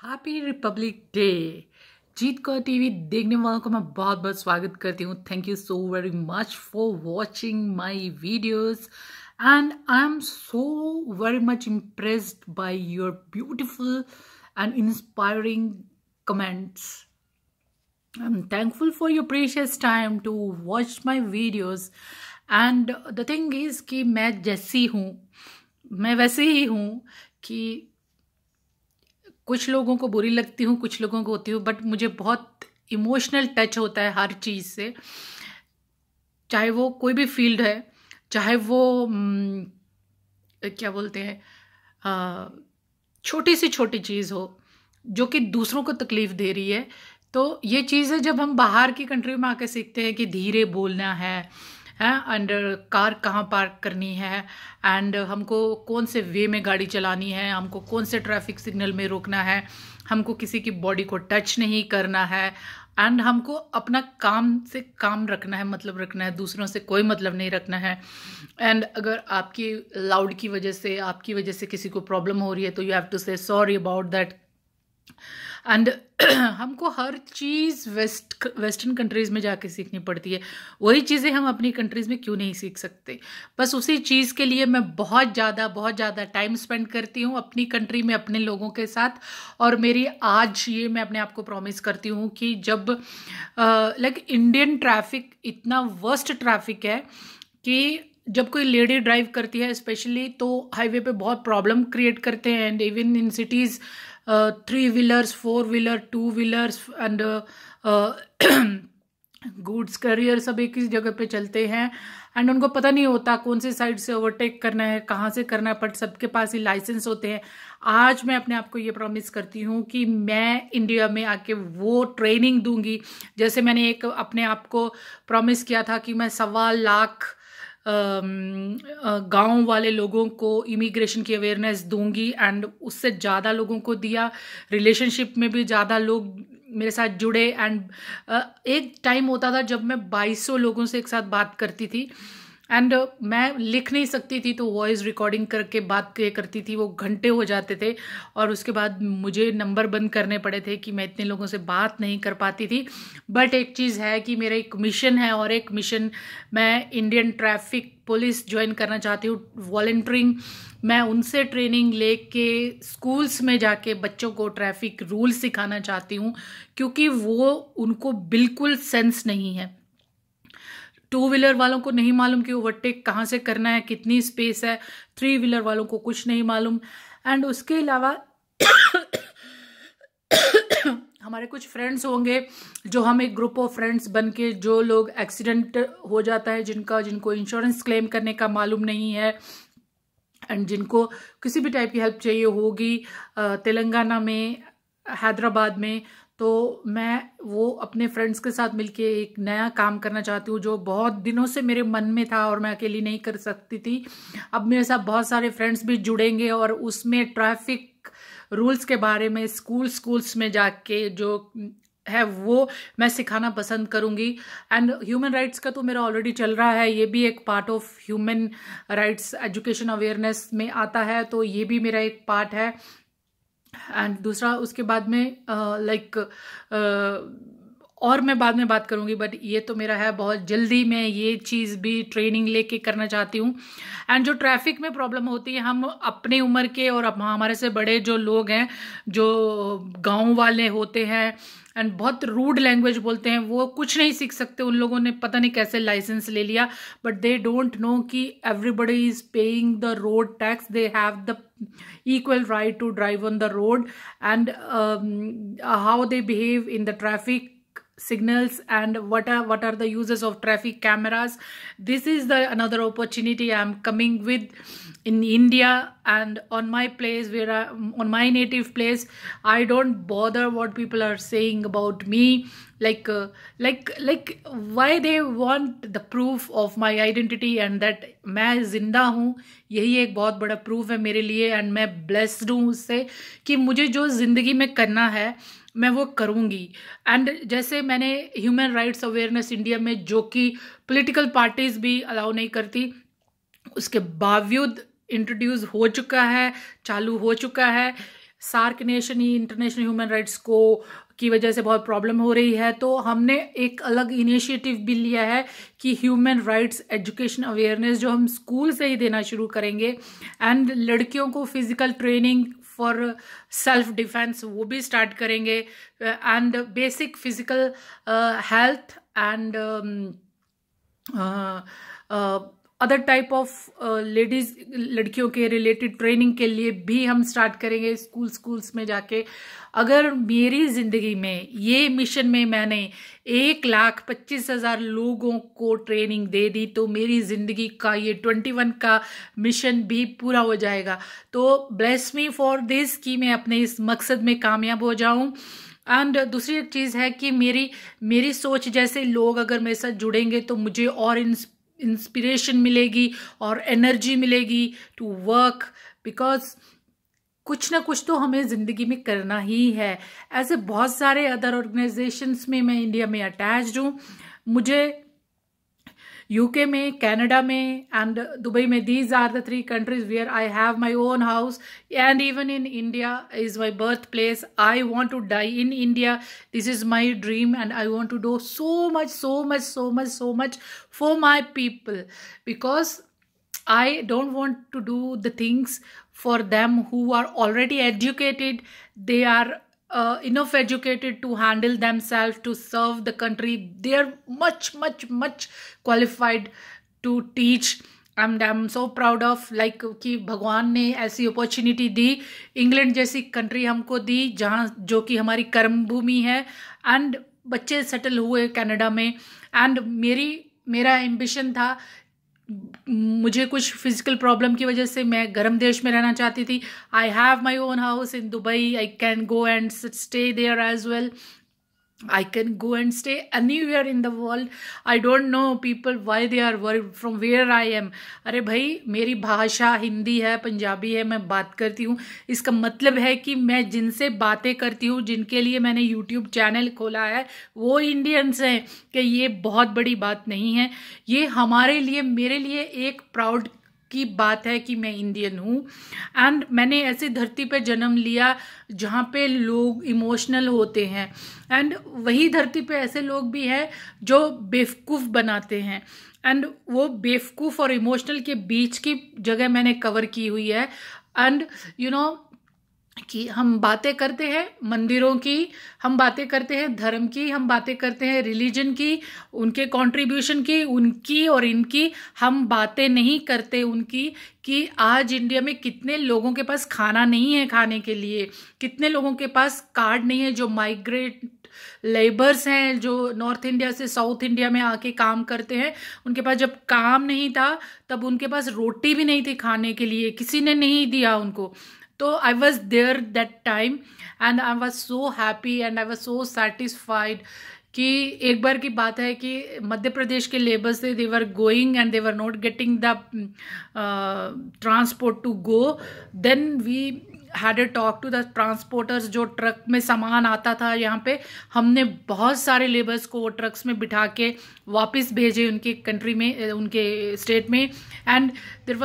Happy republic day. Jeet Kaur TV देखने वालों को मैं बहुत बहुत स्वागत करती हूँ। Thank you so very much for watching my videos and I am so very much impressed by your beautiful and inspiring comments. I'm thankful for your precious time to watch my videos. And the thing is कि मैं जैसी हूँ मैं वैसे ही हूँ कि कुछ लोगों को बुरी लगती हूँ, कुछ लोगों को होती हूँ, बट मुझे बहुत इमोशनल टच होता है हर चीज़ से, चाहे वो कोई भी फील्ड है, चाहे वो क्या बोलते हैं छोटी से छोटी चीज़ हो जो कि दूसरों को तकलीफ दे रही है। तो ये चीज़ है जब हम बाहर की कंट्री में आके सीखते हैं कि धीरे बोलना है एंड कार कहाँ पार्क करनी है एंड हमको कौन से वे में गाड़ी चलानी है, हमको कौन से ट्रैफिक सिग्नल में रोकना है, हमको किसी की बॉडी को टच नहीं करना है एंड हमको अपना काम से काम रखना है, मतलब रखना है, दूसरों से कोई मतलब नहीं रखना है। एंड अगर आपकी लाउड की वजह से, आपकी वजह से किसी को प्रॉब्लम हो रही है तो यू हैव टू से सॉरी अबाउट दैट। एंड हमको हर चीज़ वेस्टर्न कंट्रीज़ में जाके सीखनी पड़ती है, वही चीज़ें हम अपनी कंट्रीज़ में क्यों नहीं सीख सकते। बस उसी चीज़ के लिए मैं बहुत ज़्यादा टाइम स्पेंड करती हूँ अपनी कंट्री में अपने लोगों के साथ। और मेरी आज ये मैं अपने आप को प्रॉमिस करती हूँ कि जब लाइक इंडियन ट्रैफिक इतना वर्स्ट ट्रैफिक है कि जब कोई लेडी ड्राइव करती है स्पेशली तो हाईवे पे बहुत प्रॉब्लम क्रिएट करते हैं। And even in cities 3-wheelers, 4-wheeler, 2-wheelers and goods carrier सब एक ही जगह पे चलते हैं एंड उनको पता नहीं होता कौन सी साइड से ओवरटेक करना है, कहाँ से करना है, बट सबके पास ही लाइसेंस होते हैं। आज मैं अपने आप को ये प्रॉमिस करती हूँ कि मैं इंडिया में आके वो ट्रेनिंग दूंगी, जैसे मैंने एक अपने आप को प्रॉमिस किया था कि मैं 1.25 लाख गांव वाले लोगों को इमिग्रेशन की अवेयरनेस दूंगी एंड उससे ज़्यादा लोगों को दिया। रिलेशनशिप में भी ज़्यादा लोग मेरे साथ जुड़े एंड एक टाइम होता था जब मैं 2200 लोगों से एक साथ बात करती थी एंड मैं लिख नहीं सकती थी तो वॉइस रिकॉर्डिंग करके बात करती थी, वो घंटे हो जाते थे और उसके बाद मुझे नंबर बंद करने पड़े थे कि मैं इतने लोगों से बात नहीं कर पाती थी। बट एक चीज़ है कि मेरा एक मिशन है और एक मिशन मैं इंडियन ट्रैफिक पुलिस ज्वाइन करना चाहती हूँ, वॉलंटियरिंग। मैं उनसे ट्रेनिंग लेके स्कूल्स में जाके बच्चों को ट्रैफिक रूल सिखाना चाहती हूँ क्योंकि वो उनको बिल्कुल सेंस नहीं है। 2-व्हीलर वालों को नहीं मालूम कि ओवरटेक कहाँ से करना है, कितनी स्पेस है, 3-व्हीलर वालों को कुछ नहीं मालूम। एंड उसके अलावा हमारे कुछ फ्रेंड्स होंगे जो हम एक ग्रुप ऑफ फ्रेंड्स बन के, जो लोग एक्सीडेंट हो जाता है जिनको इंश्योरेंस क्लेम करने का मालूम नहीं है एंड जिनको किसी भी टाइप की हेल्प चाहिए होगी तेलंगाना में, हैदराबाद में, तो मैं वो अपने फ्रेंड्स के साथ मिलके एक नया काम करना चाहती हूँ जो बहुत दिनों से मेरे मन में था और मैं अकेली नहीं कर सकती थी। अब मेरे साथ बहुत सारे फ्रेंड्स भी जुड़ेंगे और उसमें ट्रैफिक रूल्स के बारे में स्कूल्स में जाके जो है वो मैं सिखाना पसंद करूँगी। एंड ह्यूमन राइट्स का तो मेरा ऑलरेडी चल रहा है, ये भी एक part of human rights education awareness में आता है, तो ये भी मेरा एक पार्ट है। एंड दूसरा उसके बाद में और मैं बाद में बात करूंगी, बट ये तो मेरा है, बहुत जल्दी मैं ये चीज़ भी ट्रेनिंग लेके करना चाहती हूँ। एंड जो ट्रैफिक में प्रॉब्लम होती है, हम अपने उम्र के और हमारे से बड़े जो लोग हैं, जो गांव वाले होते हैं एंड बहुत रूड लैंग्वेज बोलते हैं, वो कुछ नहीं सीख सकते। उन लोगों ने पता नहीं कैसे लाइसेंस ले लिया, बट दे डोंट नो कि everybody is paying the road tax, they have the equal right to drive on the road and how they behave in the traffic signals and what are the uses of traffic cameras. This is the another opportunity I am coming with in India and on my place where on my native place. I don't bother what people are saying about me, like why they want the proof of my identity and that मैं जिंदा हूँ, यही एक बहुत बड़ा proof है मेरे लिए। एंड मैं ब्लेस्ड हूँ उससे कि मुझे जो ज़िंदगी में करना है मैं वो करूँगी। एंड जैसे मैंने ह्यूमन राइट्स अवेयरनेस इंडिया में, जो कि पॉलिटिकल पार्टीज भी अलाउ नहीं करती, उसके बावजूद इंट्रोड्यूस हो चुका है, चालू हो चुका है। SAARC nation international human rights को की वजह से बहुत प्रॉब्लम हो रही है, तो हमने एक अलग इनिशिएटिव भी लिया है कि ह्यूमन राइट्स एजुकेशन अवेयरनेस जो हम स्कूल से ही देना शुरू करेंगे, एंड लड़कियों को physical training for self defence वो भी स्टार्ट करेंगे, and basic physical health and other type of ladies लड़कियों के रिलेटेड ट्रेनिंग के लिए भी हम स्टार्ट करेंगे स्कूल्स में जाके। अगर मेरी जिंदगी में ये मिशन में मैंने 1,25,000 लोगों को ट्रेनिंग दे दी तो मेरी जिंदगी का ये 21 का मिशन भी पूरा हो जाएगा। तो ब्लेस मी फॉर दिस कि मैं अपने इस मकसद में कामयाब हो जाऊं। एंड दूसरी एक चीज़ है कि मेरी सोच जैसे लोग अगर मेरे साथ जुड़ेंगे तो मुझे और इंस्पिरेशन मिलेगी और एनर्जी मिलेगी टू वर्क, बिकॉज कुछ ना कुछ तो हमें ज़िंदगी में करना ही है। ऐसे बहुत सारे अदर ऑर्गेनाइजेशंस में मैं इंडिया में अटैच्ड हूँ। मुझे यूके में, कनाडा में एंड दुबई में, these are the 3 countries where I have my own house, and even in India is my birth place. I want to die in India, this is my dream, and I want to do so much for my people, because I don't want to do the things for them who are already educated. They are enough educated to handle themselves, to serve the country. They are much qualified to teach. And I'm so proud of like कि भगवान ने ऐसी opportunity दी, England जैसी country हमको दी जहाँ जो कि हमारी कर्म भूमि है, एंड बच्चे सेटल हुए कनाडा में। एंड मेरा एम्बिशन था, मुझे कुछ फिजिकल प्रॉब्लम की वजह से मैं गर्म देश में रहना चाहती थी। I have my own house in Dubai, I can go and stay there as well, I can go and stay anywhere in the world. I don't know people why they are worried from where I am. अरे भाई, मेरी भाषा हिंदी है, पंजाबी है, मैं बात करती हूँ। इसका मतलब है कि मैं जिनसे बातें करती हूँ, जिनके लिए मैंने यूट्यूब चैनल खोला है, वो इंडियंस हैं। कि ये बहुत बड़ी बात नहीं है, ये हमारे लिए, मेरे लिए एक प्राउड की बात है कि मैं इंडियन हूँ। एंड मैंने ऐसी धरती पे जन्म लिया जहाँ पे लोग इमोशनल होते हैं, एंड वही धरती पे ऐसे लोग भी हैं जो बेवकूफ़ बनाते हैं, एंड वो बेवकूफ़ और इमोशनल के बीच की जगह मैंने कवर की हुई है। एंड यू नो कि हम बातें करते हैं मंदिरों की, हम बातें करते हैं धर्म की, हम बातें करते हैं रिलीजन की, उनके कंट्रीब्यूशन की, उनकी और इनकी। हम बातें नहीं करते उनकी कि आज इंडिया में कितने लोगों के पास खाना नहीं है खाने के लिए, कितने लोगों के पास कार्ड नहीं है, जो माइग्रेट लेबर्स हैं, जो नॉर्थ इंडिया से साउथ इंडिया में आके काम करते हैं, उनके पास जब काम नहीं था तब उनके पास रोटी भी नहीं थी खाने के लिए, किसी ने नहीं दिया उनको। तो I was there that time and I was so happy and I was so satisfied कि एक बार की बात है कि मध्य प्रदेश के लेबर्स थे, they were going and they were not getting the transport to go. Then we had a talk to the transporters, जो truck में सामान आता था यहाँ पे, हमने बहुत सारे लेबर्स को वो ट्रक्स में बिठा के वापस भेजे उनके कंट्री में, उनके स्टेट में। And there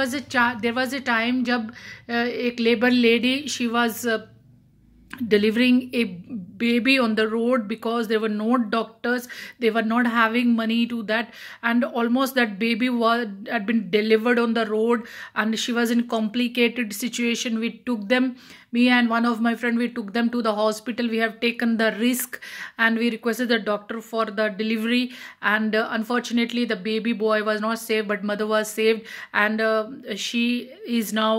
was a time जब एक labour lady, she was delivering a baby on the road because there were no doctors, they were not having money to that, and almost that baby had been delivered on the road and she was in complicated situation. We took them, me and one of my friend, we took them to the hospital. We have taken the risk and we requested the doctor for the delivery, and unfortunately the baby boy was not saved but mother was saved, and she is now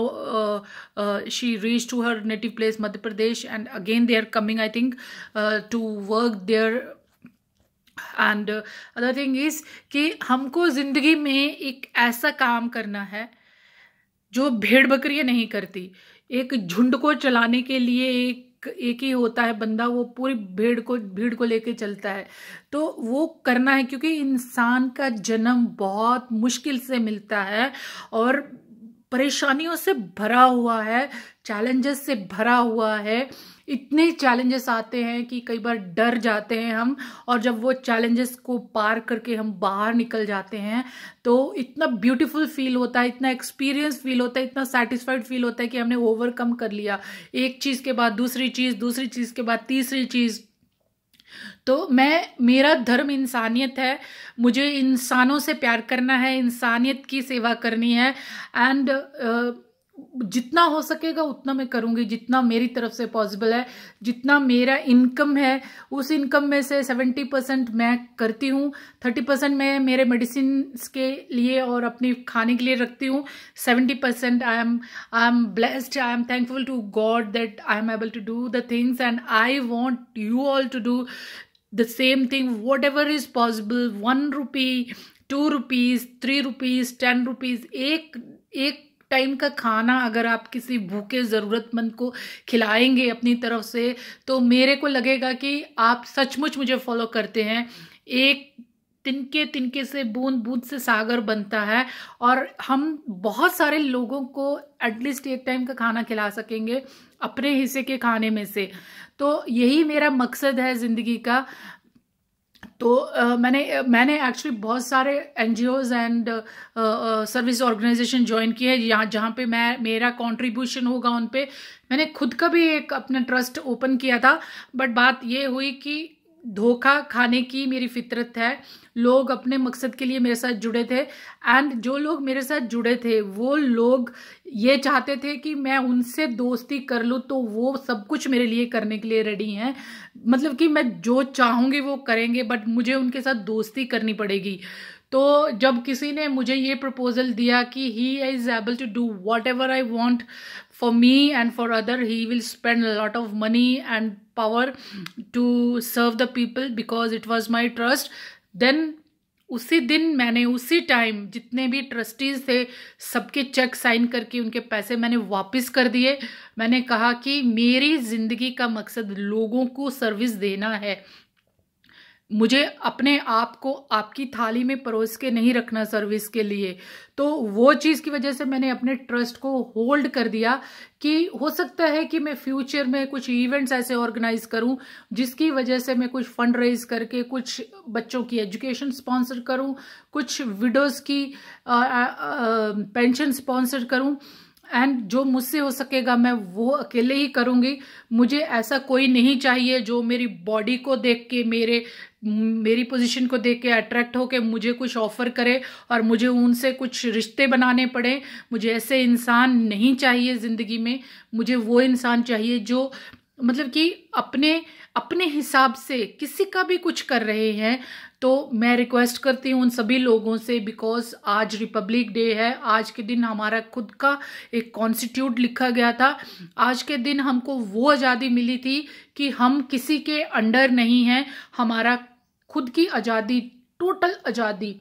she reached to her native place Madhya Pradesh, and again they are coming, I think, to work there. And other thing is कि हमको जिंदगी में एक ऐसा काम करना है जो भेड़ बकरियां नहीं करती। एक झुंड को चलाने के लिए एक ही होता है बंदा, वो पूरी भीड़ को लेके चलता है। तो वो करना है, क्योंकि इंसान का जन्म बहुत मुश्किल से मिलता है और परेशानियों से भरा हुआ है, चैलेंजेस से भरा हुआ है। इतने चैलेंजेस आते हैं कि कई बार डर जाते हैं हम, और जब वो चैलेंजेस को पार करके हम बाहर निकल जाते हैं तो इतना ब्यूटीफुल फील होता है, इतना एक्सपीरियंस फील होता है, इतना सेटिस्फाइड फील होता है कि हमने ओवरकम कर लिया, एक चीज़ के बाद दूसरी चीज़ के बाद तीसरी चीज़। तो मेरा धर्म इंसानियत है, मुझे इंसानों से प्यार करना है, इंसानियत की सेवा करनी है, एंड जितना हो सकेगा उतना मैं करूँगी, जितना मेरी तरफ से पॉसिबल है, जितना मेरा इनकम है उस इनकम में से 70% मैं करती हूँ, 30% मैं मेरे मेडिसिन के लिए और अपनी खाने के लिए रखती हूँ, 70% I am blessed, I am thankful to God that I am able to do the things, and I want you all to do the same thing, whatever is possible. 1 rupee, 2 rupees, 3 rupees, 10 rupees, एक time का खाना अगर आप किसी भूखे ज़रूरतमंद को खिलाएंगे अपनी तरफ से, तो मेरे को लगेगा कि आप सचमुच मुझे फॉलो करते हैं। एक तिनके तिनके से, बूंद बूंद से सागर बनता है, और हम बहुत सारे लोगों को एटलीस्ट एक टाइम का खाना खिला सकेंगे अपने हिस्से के खाने में से। तो यही मेरा मकसद है ज़िंदगी का। तो मैंने एक्चुअली बहुत सारे NGOs and service organisation join किए हैं जहाँ पे मेरा कंट्रीब्यूशन होगा उन पे। मैंने खुद का भी एक अपना ट्रस्ट ओपन किया था, बट बात ये हुई कि धोखा खाने की मेरी फितरत है। लोग अपने मकसद के लिए मेरे साथ जुड़े थे, एंड जो लोग मेरे साथ जुड़े थे वो लोग ये चाहते थे कि मैं उनसे दोस्ती कर लूँ, तो वो सब कुछ मेरे लिए करने के लिए रेडी हैं। मतलब कि मैं जो चाहूँगी वो करेंगे, बट मुझे उनके साथ दोस्ती करनी पड़ेगी। तो जब किसी ने मुझे ये प्रपोजल दिया कि he is able to do whatever I want for me and for other, he will spend a lot of money and power to serve the people because it was my trust. Then उसी दिन मैंने उसी time जितने भी trustees थे सबके check sign करके उनके पैसे मैंने वापस कर दिए। मैंने कहा कि मेरी ज़िंदगी का मकसद लोगों को सर्विस देना है, मुझे अपने आप को आपकी थाली में परोस के नहीं रखना सर्विस के लिए। तो वो चीज़ की वजह से मैंने अपने ट्रस्ट को होल्ड कर दिया कि हो सकता है कि मैं फ्यूचर में कुछ इवेंट्स ऐसे ऑर्गेनाइज करूं जिसकी वजह से मैं कुछ फंड रेज करके कुछ बच्चों की एजुकेशन स्पॉन्सर करूं, कुछ विडोज की पेंशन स्पॉन्सर करूं, एंड जो मुझसे हो सकेगा मैं वो अकेले ही करूँगी। मुझे ऐसा कोई नहीं चाहिए जो मेरी बॉडी को देख के, मेरी पोजीशन को देख के अट्रैक्ट होके मुझे कुछ ऑफर करे और मुझे उनसे कुछ रिश्ते बनाने पड़े। मुझे ऐसे इंसान नहीं चाहिए ज़िंदगी में। मुझे वो इंसान चाहिए जो मतलब कि अपने हिसाब से किसी का भी कुछ कर रहे हैं। तो मैं रिक्वेस्ट करती हूँ उन सभी लोगों से, बिकॉज आज रिपब्लिक डे है, आज के दिन हमारा खुद का एक कॉन्स्टिट्यूट लिखा गया था, आज के दिन हमको वो आज़ादी मिली थी कि हम किसी के अंडर नहीं हैं, हमारा खुद की आज़ादी, टोटल आज़ादी,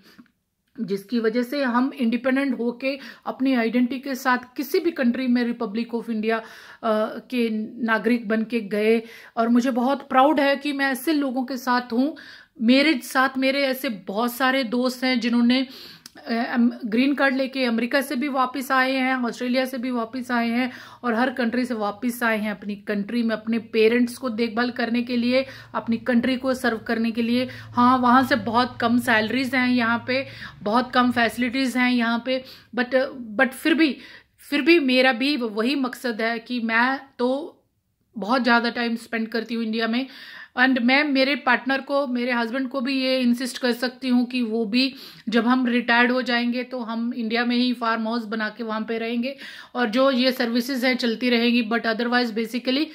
जिसकी वजह से हम इंडिपेंडेंट होके अपनी आइडेंटिटी के साथ किसी भी कंट्री में रिपब्लिक ऑफ इंडिया के नागरिक बन के गए। और मुझे बहुत प्राउड है कि मैं ऐसे लोगों के साथ हूँ। मेरे साथ मेरे ऐसे बहुत सारे दोस्त हैं जिन्होंने ग्रीन कार्ड लेके अमेरिका से भी वापस आए हैं, ऑस्ट्रेलिया से भी वापस आए हैं, और हर कंट्री से वापस आए हैं अपनी कंट्री में अपने पेरेंट्स को देखभाल करने के लिए, अपनी कंट्री को सर्व करने के लिए। हाँ, वहाँ से बहुत कम सैलरीज हैं, यहाँ पे बहुत कम फैसिलिटीज़ हैं यहाँ पे, बट फिर भी मेरा भी वही मकसद है कि मैं तो बहुत ज़्यादा टाइम स्पेंड करती हूँ इंडिया में। एंड मैं मेरे पार्टनर को, मेरे हस्बैंड को भी ये इंसिस्ट कर सकती हूँ कि वो भी जब हम रिटायर्ड हो जाएंगे तो हम इंडिया में ही फार्म हाउस बना के वहाँ पे रहेंगे और जो ये सर्विसेज हैं चलती रहेंगी। बट अदरवाइज बेसिकली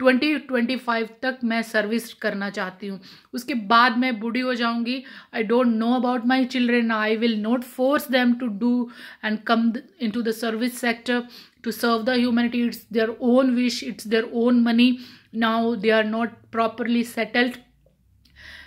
2025 तक मैं सर्विस करना चाहती हूँ। उसके बाद मैं बूढ़ी हो जाऊँगी। I don't know about my children, I will not force them to do and come into the service sector to serve the humanity. It's their own wish, it's their own money. Now they are not properly settled.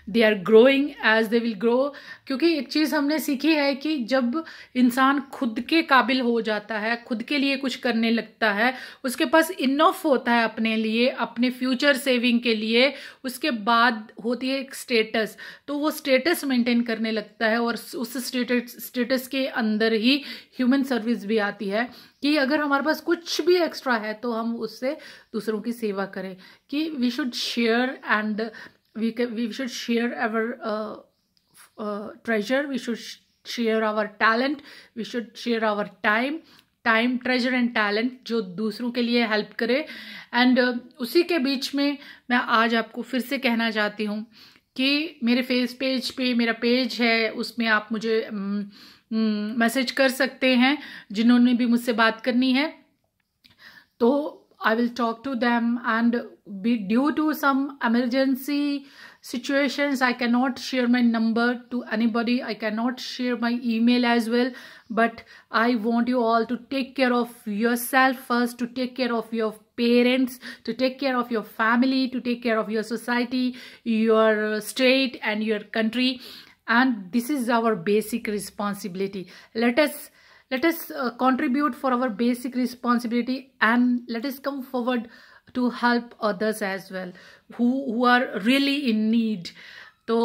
They are growing as they will grow. क्योंकि एक चीज़ हमने सीखी है कि जब इंसान खुद के काबिल हो जाता है, खुद के लिए कुछ करने लगता है, उसके पास इनफ होता है अपने लिए, अपने फ्यूचर सेविंग के लिए, उसके बाद होती है एक स्टेटस, तो वो स्टेटस मेंटेन करने लगता है। और उस स्टेटस के अंदर ही ह्यूमन सर्विस भी आती है कि अगर हमारे पास कुछ भी एक्स्ट्रा है तो हम उससे दूसरों की सेवा करें। कि we should share and we should share our treasure, we should share our talent, we should share our time, treasure and talent, जो दूसरों के लिए हेल्प करे। एंड उसी के बीच में मैं आज आपको फिर से कहना चाहती हूँ कि मेरे पेज पे मेरा पेज है, उसमें आप मुझे मैसेज कर सकते हैं जिन्होंने भी मुझसे बात करनी है। तो I will talk to them, and be due to some emergency situations I cannot share my number to anybody, I cannot share my email as well, but I want you all to take care of yourself first, to take care of your parents, to take care of your family, to take care of your society, your state and your country, and this is our basic responsibility. Let us contribute for our basic responsibility, and let us come forward to help others as well who are really in need. तो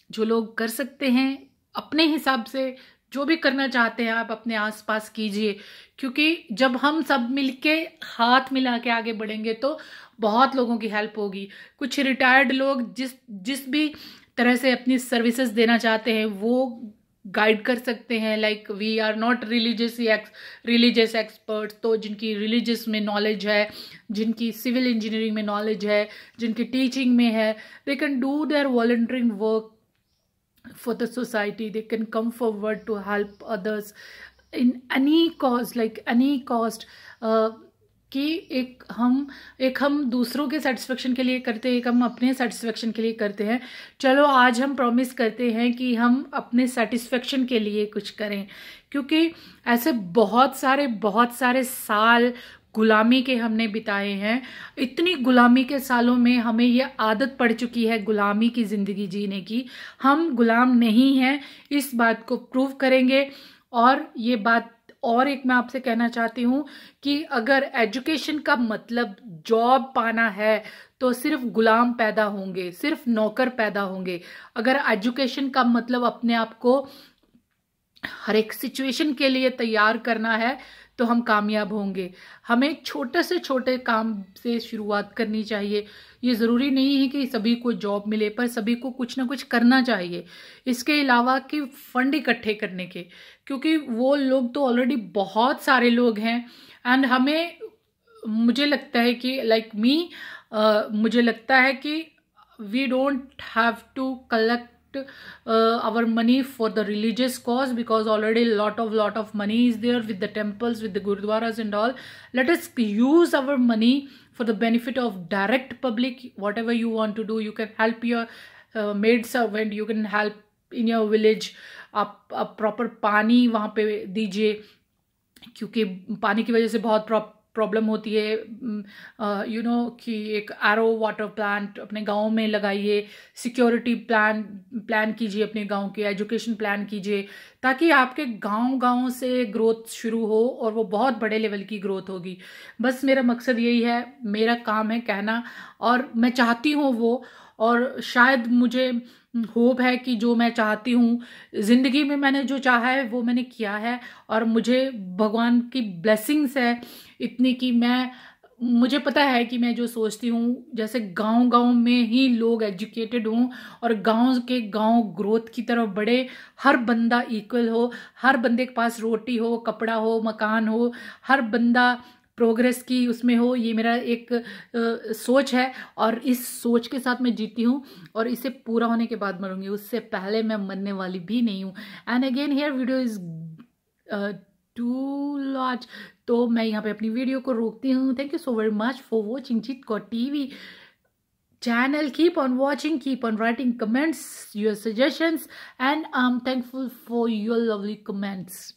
जो लोग कर सकते हैं अपने हिसाब से, जो भी करना चाहते हैं आप अपने आसपास कीजिए, क्योंकि जब हम सब मिलके हाथ मिला के आगे बढ़ेंगे तो बहुत लोगों की हेल्प होगी। कुछ रिटायर्ड लोग जिस भी तरह से अपनी सर्विसेज देना चाहते हैं वो गाइड कर सकते हैं। Like we are not religious experts, तो जिनकी रिलीजियस में नॉलेज है, जिनकी सिविल इंजीनियरिंग में नॉलेज है, जिनकी टीचिंग में है, they can do their volunteering work for the society. They can come forward to help others in any cause, like any cost. कि एक हम दूसरों के सेटिस्फेक्शन के लिए करते हैं, एक हम अपने सेटिस्फेक्शन के लिए करते हैं। चलो आज हम प्रॉमिस करते हैं कि हम अपने सेटिस्फेक्शन के लिए कुछ करें, क्योंकि ऐसे बहुत सारे साल गुलामी के हमने बिताए हैं। इतनी गुलामी के सालों में हमें ये आदत पड़ चुकी है गुलामी की ज़िंदगी जीने की। हम गुलाम नहीं हैं, इस बात को प्रूव करेंगे। और ये बात और एक मैं आपसे कहना चाहती हूँ कि अगर एजुकेशन का मतलब जॉब पाना है तो सिर्फ गुलाम पैदा होंगे, सिर्फ नौकर पैदा होंगे। अगर एजुकेशन का मतलब अपने आप को हर एक सिचुएशन के लिए तैयार करना है तो हम कामयाब होंगे। हमें छोटे से छोटे काम से शुरुआत करनी चाहिए। ये ज़रूरी नहीं है कि सभी को जॉब मिले, पर सभी को कुछ ना कुछ करना चाहिए। इसके अलावा कि फंड इकट्ठे करने के, क्योंकि वो लोग तो ऑलरेडी बहुत सारे लोग हैं। एंड मुझे लगता है कि मुझे लगता है कि we don't have to collect our money for the religious cause, because already lot of money is there with the temples, with the gurudwaras and all. Let us use our money for the benefit of direct public. Whatever you want to do, you can help your maid servant, you can help in your village. आप proper पानी वहाँ पे दीजिए, क्योंकि पानी की वजह से बहुत प्रॉब्लम होती है। कि एक आरओ वाटर प्लांट अपने गांव में लगाइए, सिक्योरिटी प्लान कीजिए अपने गांव के, एजुकेशन प्लान कीजिए, ताकि आपके गांव से ग्रोथ शुरू हो और वो बहुत बड़े लेवल की ग्रोथ होगी। बस मेरा मकसद यही है, मेरा काम है कहना, और मैं चाहती हूँ वो, और शायद मुझे होप है कि जो मैं चाहती हूँ ज़िंदगी में, मैंने जो चाहा है वो मैंने किया है। और मुझे भगवान की ब्लेसिंग्स है इतनी कि मुझे पता है कि मैं जो सोचती हूँ, जैसे गांव में ही लोग एजुकेटेड हों और गांव ग्रोथ की तरफ बढ़े, हर बंदा इक्वल हो, हर बंदे के पास रोटी हो, कपड़ा हो, मकान हो, हर बंदा प्रोग्रेस की उसमें हो। ये मेरा एक सोच है, और इस सोच के साथ मैं जीती हूँ, और इसे पूरा होने के बाद मरूंगी, उससे पहले मैं मरने वाली भी नहीं हूँ। And again here video is too large, तो मैं यहाँ पे अपनी वीडियो को रोकती हूँ। Thank you so very much for watching Jeet Kaur TV channel. Keep on watching, keep on writing comments, your suggestions, and I'm thankful for your lovely comments.